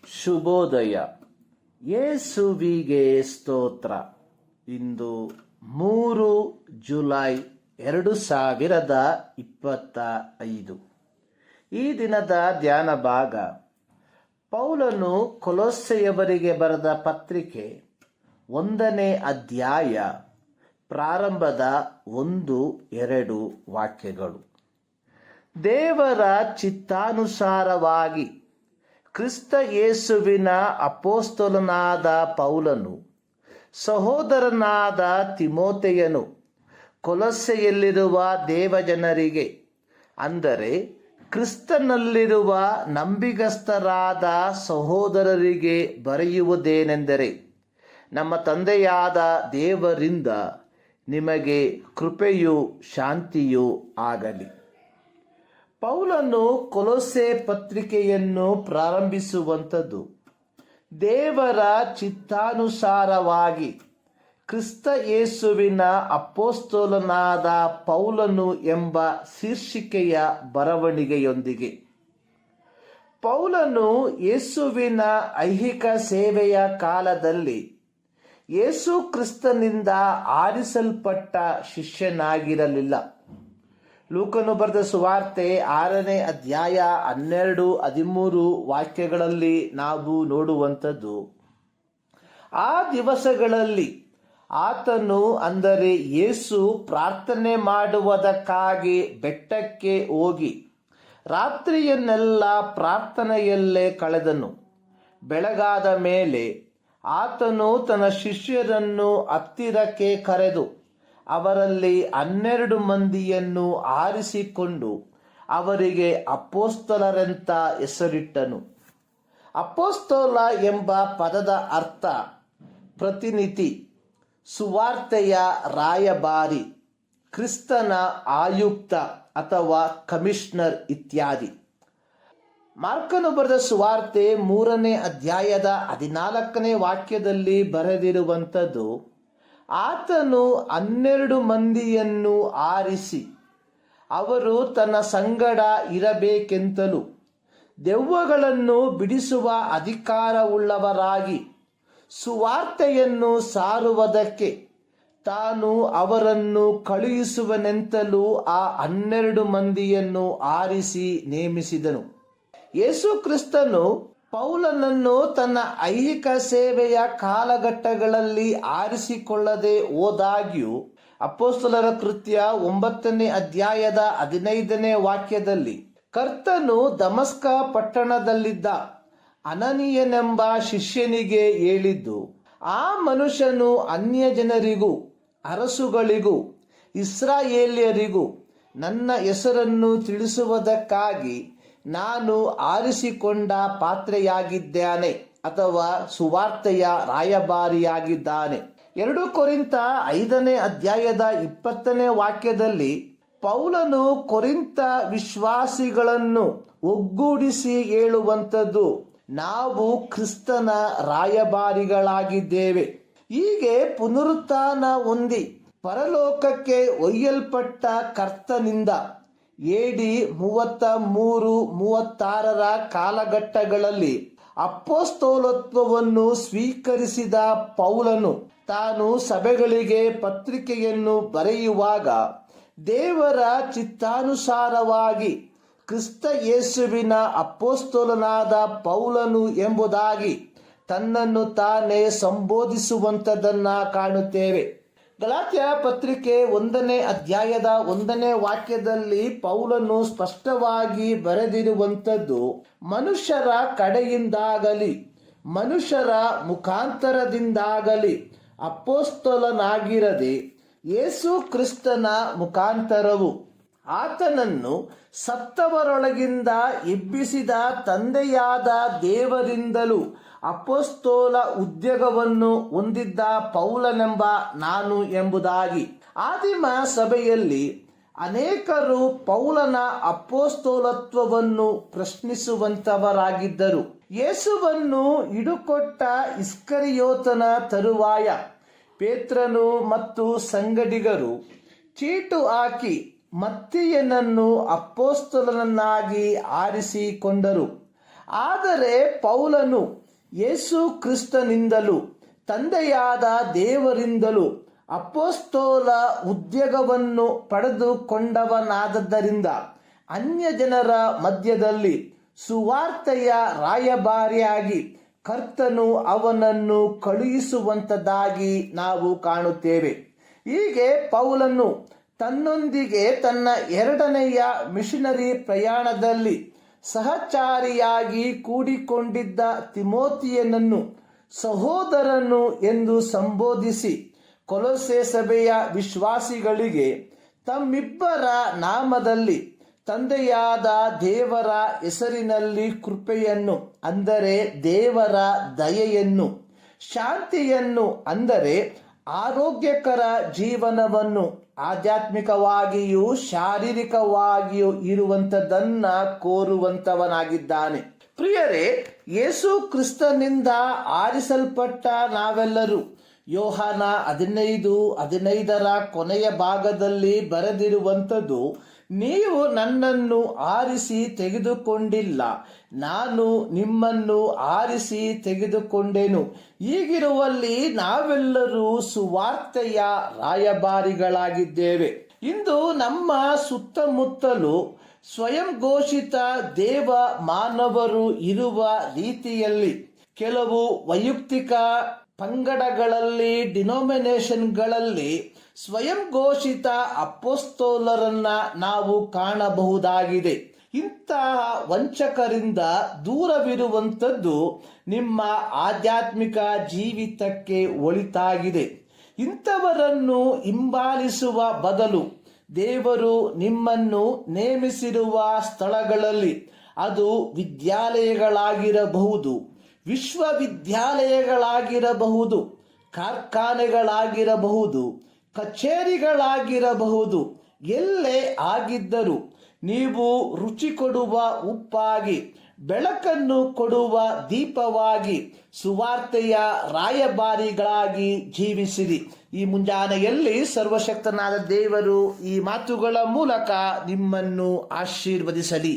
ಶುಭೋದಯ. ಯೇಸುವಿಗೆ ಸ್ತೋತ್ರ. ಇಂದು 3 ಜುಲೈ 2025. ಈ ದಿನದ ಧ್ಯಾನ ಭಾಗ ಪೌಲನು ಕೊಲೊಸ್ಸೆಯವರಿಗೆ ಬರೆದ ಪತ್ರಿಕೆ 1ನೇ ಅಧ್ಯಾಯ ಪ್ರಾರಂಭದ 1-2 ವಾಕ್ಯಗಳು. ದೇವರ ಚಿತ್ತಾನುಸಾರವಾಗಿ ಕ್ರಿಸ್ತ ಯೇಸುವಿನ ಅಪೊಸ್ತಲನಾದ ಪೌಲನು, ಸಹೋದರನಾದ ತಿಮೋಥೆಯನು, ಕೊಲೊಸ್ಸೆಯಲ್ಲಿರುವ ದೇವಜನರಿಗೆ, ಅಂದರೆ ಕ್ರಿಸ್ತನಲ್ಲಿರುವ ನಂಬಿಗಸ್ತರಾದ ಸಹೋದರರಿಗೆ ಬರೆಯುವುದೇನೆಂದರೆ, ನಮ್ಮ ತಂದೆಯಾದ ದೇವರಿಂದ ನಿಮಗೆ ಕೃಪೆಯೂ ಶಾಂತಿಯೂ ಆಗಲಿ. ಪೌಲನು ಕೊಲೊಸ್ಸೆ ಪತ್ರಿಕೆಯನ್ನು ಪ್ರಾರಂಭಿಸುವಂಥದ್ದು ದೇವರ ಚಿತ್ತಾನುಸಾರವಾಗಿ ಕ್ರಿಸ್ತ ಯೇಸುವಿನ ಅಪೊಸ್ತಲನಾದ ಪೌಲನು ಎಂಬ ಶೀರ್ಷಿಕೆಯ ಬರವಣಿಗೆಯೊಂದಿಗೆ. ಪೌಲನು ಯೇಸುವಿನ ಐಹಿಕ ಸೇವೆಯ ಕಾಲದಲ್ಲಿ ಯೇಸು ಕ್ರಿಸ್ತನಿಂದ ಆರಿಸಲ್ಪಟ್ಟ ಶಿಷ್ಯನಾಗಿರಲಿಲ್ಲ. ಲೂಕನು ಬರೆದ ಸುವಾರ್ತೆ 6ನೇ ಅಧ್ಯಾಯ 12-13 ವಾಕ್ಯಗಳಲ್ಲಿ ನಾವು ನೋಡುವಂಥದ್ದು, ಆ ದಿವಸಗಳಲ್ಲಿ ಆತನು, ಅಂದರೆ ಯೇಸು, ಪ್ರಾರ್ಥನೆ ಮಾಡುವುದಕ್ಕಾಗಿ ಬೆಟ್ಟಕ್ಕೆ ಹೋಗಿ ರಾತ್ರಿಯನ್ನೆಲ್ಲ ಪ್ರಾರ್ಥನೆಯಲ್ಲೇ ಕಳೆದನು. ಬೆಳಗಾದ ಮೇಲೆ ಆತನು ತನ್ನ ಶಿಷ್ಯರನ್ನು ಹತ್ತಿರಕ್ಕೆ ಕರೆದು ಅವರಲ್ಲಿ 12 ಮಂದಿಯನ್ನು ಆರಿಸಿಕೊಂಡು ಅವರಿಗೆ ಅಪೊಸ್ತಲರೆಂತ ಹೆಸರಿಟ್ಟನು. ಅಪೊಸ್ತಲ ಎಂಬ ಪದದ ಅರ್ಥ ಪ್ರತಿನಿಧಿ, ಸುವಾರ್ತೆಯ ರಾಯಭಾರಿ, ಕ್ರಿಸ್ತನ ಆಯುಕ್ತ ಅಥವಾ ಕಮಿಷನರ್ ಇತ್ಯಾದಿ. ಮಾರ್ಕನು ಬರೆದ ಸುವಾರ್ತೆ 3ನೇ ಅಧ್ಯಾಯದ 14ನೇ ವಾಕ್ಯದಲ್ಲಿ ಬರೆದಿರುವಂಥದ್ದು, ಆತನು 12 ಮಂದಿಯನ್ನು ಆರಿಸಿ ಅವರು ತನ್ನ ಸಂಗಡ ಇರಬೇಕೆಂತಲೂ ದೆವ್ವಗಳನ್ನು ಬಿಡಿಸುವ ಅಧಿಕಾರವುಳ್ಳವರಾಗಿ ಸುವಾರ್ತೆಯನ್ನು ಸಾರುವುದಕ್ಕೆ ತಾನು ಅವರನ್ನು ಕಳುಹಿಸುವನೆಂತಲೂ ಆ 12 ಮಂದಿಯನ್ನು ಆರಿಸಿ ನೇಮಿಸಿದನು. ಯೇಸು ಕ್ರಿಸ್ತನು ಪೌಲನನ್ನು ತನ್ನ ಐಹಿಕ ಸೇವೆಯ ಕಾಲಘಟ್ಟಗಳಲ್ಲಿ ಆರಿಸಿಕೊಳ್ಳದೆ ಹೋದಾಗ್ಯೂ ಅಪೊಸ್ತಲರ ಕೃತ್ಯ 9ನೇ ಅಧ್ಯಾಯದ 15ನೇ ವಾಕ್ಯದಲ್ಲಿ ಕರ್ತನು ದಮಸ್ಕ ಪಟ್ಟಣದಲ್ಲಿದ್ದ ಅನನೀಯನೆಂಬ ಶಿಷ್ಯನಿಗೆ ಹೇಳಿದ್ದು, ಆ ಮನುಷ್ಯನು ಅನ್ಯ ಜನರಿಗೂ ಅರಸುಗಳಿಗೂ ಇಸ್ರಾಯೇಲ್ಯರಿಗೂ ನನ್ನ ಹೆಸರನ್ನು ತಿಳಿಸುವುದಕ್ಕಾಗಿ ನಾನು ಆರಿಸಿಕೊಂಡ ಪಾತ್ರೆಯಾಗಿದ್ದಾನೆ ಅಥವಾ ಸುವಾರ್ತೆಯ ರಾಯಭಾರಿಯಾಗಿದ್ದಾನೆ. 2 ಕೊರಿಂಥ 5ನೇ ಅಧ್ಯಾಯದ 20ನೇ ವಾಕ್ಯದಲ್ಲಿ ಪೌಲನು ಕೊರಿಂಥ ವಿಶ್ವಾಸಿಗಳನ್ನು ಒಗ್ಗೂಡಿಸಿ ಹೇಳುವಂಥದ್ದು, ನಾವು ಕ್ರಿಸ್ತನ ರಾಯಭಾರಿಗಳಾಗಿದ್ದೇವೆ. ಹೀಗೆ ಪುನರುತ್ಥಾನ ಹೊಂದಿ ಪರಲೋಕಕ್ಕೆ ಒಯ್ಯಲ್ಪಟ್ಟ ಕರ್ತನಿಂದ AD 33-36 ಕಾಲಘಟ್ಟಗಳಲ್ಲಿ ಅಪೊಸ್ತಲತ್ವವನ್ನು ಸ್ವೀಕರಿಸಿದ ಪೌಲನು ತಾನು ಸಭೆಗಳಿಗೆ ಪತ್ರಿಕೆಯನ್ನು ಬರೆಯುವಾಗ ದೇವರ ಚಿತ್ತಾನುಸಾರವಾಗಿ ಕ್ರಿಸ್ತ ಯೇಸುವಿನ ಅಪೊಸ್ತಲನಾದ ಪೌಲನು ಎಂಬುದಾಗಿ ತನ್ನನ್ನು ತಾನೇ ಸಂಬೋಧಿಸುವಂಥದ್ದನ್ನ ಕಾಣುತ್ತೇವೆ. ಗಲಾತ್ಯ ಪತ್ರಿಕೆ 1ನೇ ಅಧ್ಯಾಯದ 1ನೇ ವಾಕ್ಯದಲ್ಲಿ ಪೌಲನು ಸ್ಪಷ್ಟವಾಗಿ ಬರೆದಿರುವಂಥದ್ದು, ಮನುಷ್ಯರ ಕಡೆಯಿಂದಾಗಲಿ ಮನುಷ್ಯರ ಮುಖಾಂತರದಿಂದಾಗಲಿ ಅಪೊಸ್ತಲನಾಗಿರದೆ ಯೇಸು ಕ್ರಿಸ್ತನ ಮುಖಾಂತರವು ಆತನನ್ನು ಸತ್ತವರೊಳಗಿಂದ ಎಬ್ಬಿಸಿದ ತಂದೆಯಾದ ದೇವರಿಂದಲೂ ಅಪೊಸ್ತಲ ಉದ್ಯೋಗವನ್ನು ಹೊಂದಿದ್ದ ಪೌಲನೆಂಬ ನಾನು ಎಂಬುದಾಗಿ. ಆದಿಮ ಸಭೆಯಲ್ಲಿ ಅನೇಕರು ಪೌಲನ ಅಪೊಸ್ತಲತ್ವವನ್ನು ಪ್ರಶ್ನಿಸುವಂತವರಾಗಿದ್ದರು. ಯೇಸುವನ್ನು ಹಿಡುಕೊಟ್ಟ ಇಸ್ಕರಿಯೋತನ ತರುವಾಯ ಪೇತ್ರನು ಮತ್ತು ಸಂಗಡಿಗರು ಚೀಟು ಹಾಕಿ ಮತ್ತಿಯನನ್ನು ಅಪೊಸ್ತಲನನ್ನಾಗಿ ಆರಿಸಿಕೊಂಡರು. ಆದರೆ ಪೌಲನು ಯೇಸು ಕ್ರಿಸ್ತನಿಂದಲೂ ತಂದೆಯಾದ ದೇವರಿಂದಲೂ ಅಪೊಸ್ತಲ ಉದ್ಯೋಗವನ್ನು ಪಡೆದುಕೊಂಡವನಾದದ್ದರಿಂದ ಅನ್ಯ ಜನರ ಮಧ್ಯದಲ್ಲಿ ಸುವಾರ್ತೆಯ ರಾಯಭಾರಿಯಾಗಿ ಕರ್ತನು ಅವನನ್ನು ಕಳುಹಿಸುವಂತದ್ದಾಗಿ ನಾವು ಕಾಣುತ್ತೇವೆ. ಹೀಗೆ ಪೌಲನು ತನ್ನೊಂದಿಗೆ ತನ್ನ ಎರಡನೆಯ ಮಿಷನರಿ ಪ್ರಯಾಣದಲ್ಲಿ ಸಹಚಾರಿಯಾಗಿ ಕೂಡಿಕೊಂಡಿದ್ದ ತಿಮೋತಿಯನನ್ನು ಸಹೋದರನು ಎಂದು ಸಂಬೋಧಿಸಿ ಕೊಲೊಸೆ ಸಭೆಯ ವಿಶ್ವಾಸಿಗಳಿಗೆ ತಮ್ಮಿಬ್ಬರ ನಾಮದಲ್ಲಿ ತಂದೆಯಾದ ದೇವರ ಹೆಸರಿನಲ್ಲಿ ಕೃಪೆಯನ್ನು ಅಂದರೆ ದೇವರ ದಯೆಯನ್ನು, ಶಾಂತಿಯನ್ನು ಅಂದರೆ ಆರೋಗ್ಯಕರ ಜೀವನವನ್ನು, ಆಧ್ಯಾತ್ಮಿಕವಾಗಿಯೂ ಶಾರೀರಿಕವಾಗಿಯೂ ಇರುವಂಥದ್ದನ್ನ ಕೋರುವಂತವನಾಗಿದ್ದಾನೆ. ಪ್ರಿಯರೇ, ಯೇಸು ಕ್ರಿಸ್ತನಿಂದ ಆರಿಸಲ್ಪಟ್ಟ ನಾವೆಲ್ಲರೂ ಯೋಹಾನ 15:15 ಕೊನೆಯ ಭಾಗದಲ್ಲಿ ಬರೆದಿರುವಂಥದ್ದು, ನೀವು ನನ್ನನ್ನು ಆರಿಸಿ ತೆಗೆದುಕೊಂಡಿಲ್ಲ, ನಾನು ನಿಮ್ಮನ್ನು ಆರಿಸಿ ತೆಗೆದುಕೊಂಡೆನು. ಹೀಗಿರುವಲ್ಲಿ ನಾವೆಲ್ಲರೂ ಸುವಾರ್ತೆಯ ರಾಯಭಾರಿಗಳಾಗಿದ್ದೇವೆ. ಇಂದು ನಮ್ಮ ಸುತ್ತಮುತ್ತಲೂ ಸ್ವಯಂ ಘೋಷಿತ ದೇವ ಮಾನವರು ಇರುವ ರೀತಿಯಲ್ಲಿ ಕೆಲವು ವೈಯಕ್ತಿಕ ಪಂಗಡಗಳಲ್ಲಿ, ಡಿನೋಮಿನೇಷನ್ಗಳಲ್ಲಿ ಸ್ವಯಂ ಘೋಷಿತ ಅಪೊಸ್ತಲರನ್ನ ನಾವು ಕಾಣಬಹುದಾಗಿದೆ. ಇಂತಹ ವಂಚಕರಿಂದ ದೂರವಿರುವಂಥದ್ದು ನಿಮ್ಮ ಆಧ್ಯಾತ್ಮಿಕ ಜೀವಿತಕ್ಕೆ ಒಳಿತಾಗಿದೆ. ಇಂಥವರನ್ನು ಹಿಂಬಾಲಿಸುವ ಬದಲು ದೇವರು ನಿಮ್ಮನ್ನು ನೇಮಿಸಿರುವ ಸ್ಥಳಗಳಲ್ಲಿ, ಅದು ವಿದ್ಯಾಲಯಗಳಾಗಿರಬಹುದು, ವಿಶ್ವವಿದ್ಯಾಲಯಗಳಾಗಿರಬಹುದು, ಕಾರ್ಖಾನೆಗಳಾಗಿರಬಹುದು, ಕಚೇರಿಗಳಾಗಿರಬಹುದು, ಎಲ್ಲೇ ಆಗಿದ್ದರೂ ನೀವು ರುಚಿ ಕೊಡುವ ಉಪ್ಪಾಗಿ, ಬೆಳಕನ್ನು ಕೊಡುವ ದೀಪವಾಗಿ, ಸುವಾರ್ತೆಯ ರಾಯಭಾರಿಗಳಾಗಿ ಜೀವಿಸಿರಿ. ಈ ಮುಂಜಾನೆಯಲ್ಲಿ ಸರ್ವಶಕ್ತನಾದ ದೇವರು ಈ ಮಾತುಗಳ ಮೂಲಕ ನಿಮ್ಮನ್ನು ಆಶೀರ್ವದಿಸಲಿ.